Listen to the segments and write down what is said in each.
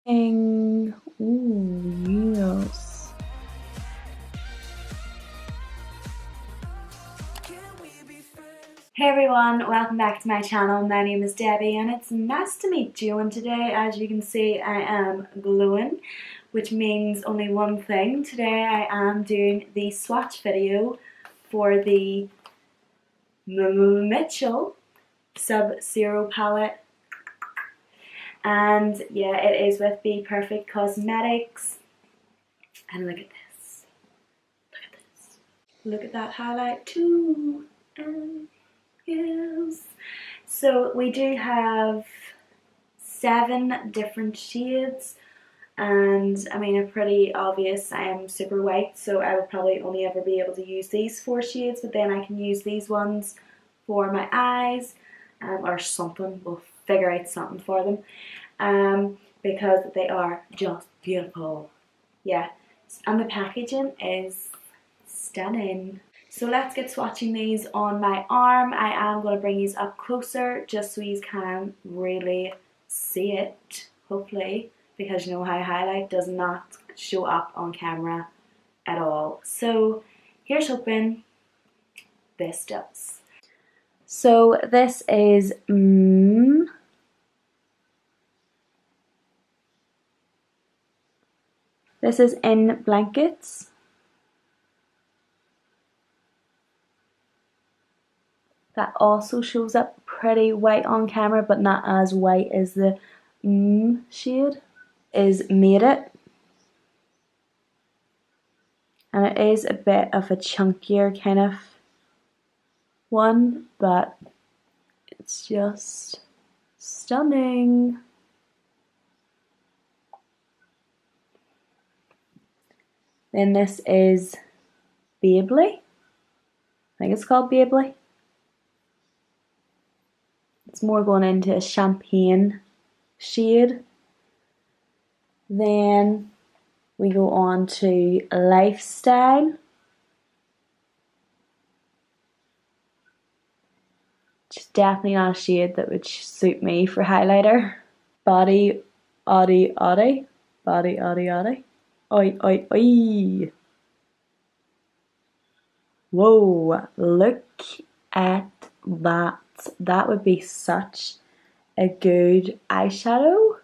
Ooh, yes. Hey everyone, welcome back to my channel. My name is Debbie and it's nice to meet you, and today, as you can see, I am glowing, which means only one thing. Today I am doing the swatch video for the Mmmitchell Sub-Zero palette. And yeah, it is with Be Perfect Cosmetics. And look at this. Look at this. Look at that highlight too. Yes. So we do have 7 different shades, and I mean, it's pretty obvious I am super white, so I would probably only ever be able to use these 4 shades, but then I can use these ones for my eyes, or something. We'll figure out something for them, because they are just beautiful. Yeah, and the packaging is stunning. So let's get swatching these on my arm. I am going to bring these up closer just so you can really see it, hopefully, because you know how highlight does not show up on camera at all. So here's hoping this does. So this is this is in Blankets. That also shows up pretty white on camera, but not as white as the shade. Is Made It. And it is a bit of a chunkier kind of one, but it's just stunning. Then this is Babley. I think it's called Babley. It's more going into a champagne shade. Then we go on to Lifestyle. It's definitely not a shade that would suit me for highlighter. Body Oddy Oddy. Body Oddy Oddy. Oi oi oi. Whoa, look at that. That would be such a good eyeshadow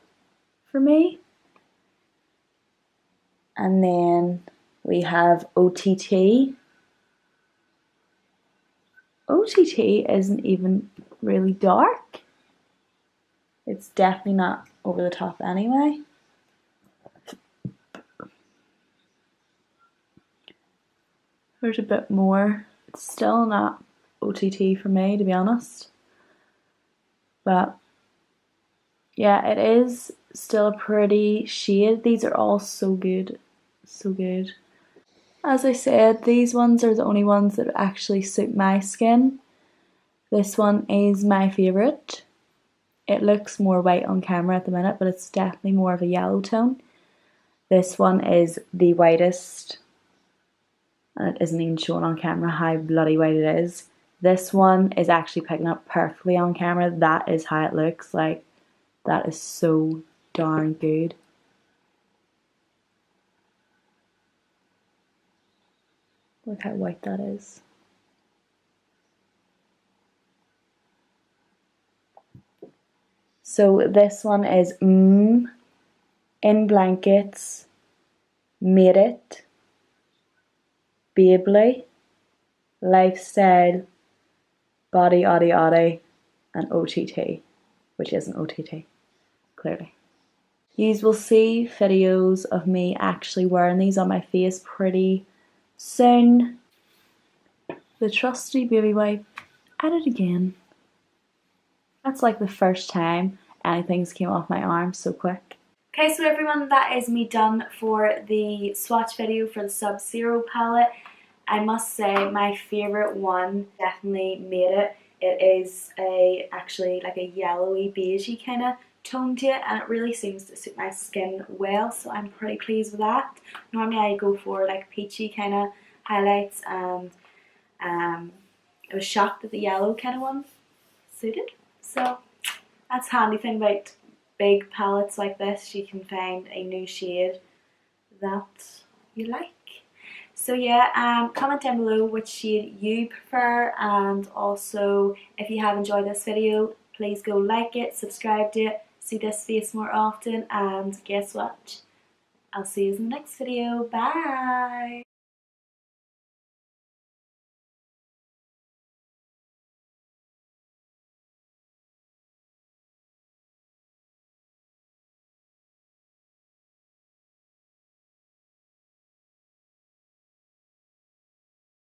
for me. And then we have OTT. OTT isn't even really dark. It's definitely not over the top anyway. There's a bit more. It's still not OTT for me, to be honest. But yeah, it is still a pretty shade. These are all so good. So good. As I said, these ones are the only ones that actually suit my skin. This one is my favourite. It looks more white on camera at the minute, but it's definitely more of a yellow tone. This one is the whitest, and it isn't even showing on camera how bloody white it is. This one is actually picking up perfectly on camera. That is how it looks. Like, that is so darn good. Look how white that is. So this one is In Blankets, Made It, Babley, Lifestyle, Body Oddy Oddy, and OTT, which isn't OTT, clearly. You will see videos of me actually wearing these on my face pretty soon. The trusty baby wipe at it again. That's like the first time anything's came off my arm so quick. Okay, so everyone, that is me done for the swatch video for the Sub-Zero palette. I must say my favourite one definitely Made It. It is actually like a yellowy beigey kind of tone to it, and it really seems to suit my skin well, so I'm pretty pleased with that. Normally I go for like peachy kind of highlights, and I was shocked that the yellow kind of one suited. So that's the handy thing about big palettes like this, you can find a new shade that you like. So yeah, comment down below which shade you prefer, and also if you have enjoyed this video, please go like it, subscribe to it, see this face more often, and guess what? I'll see you in the next video. Bye!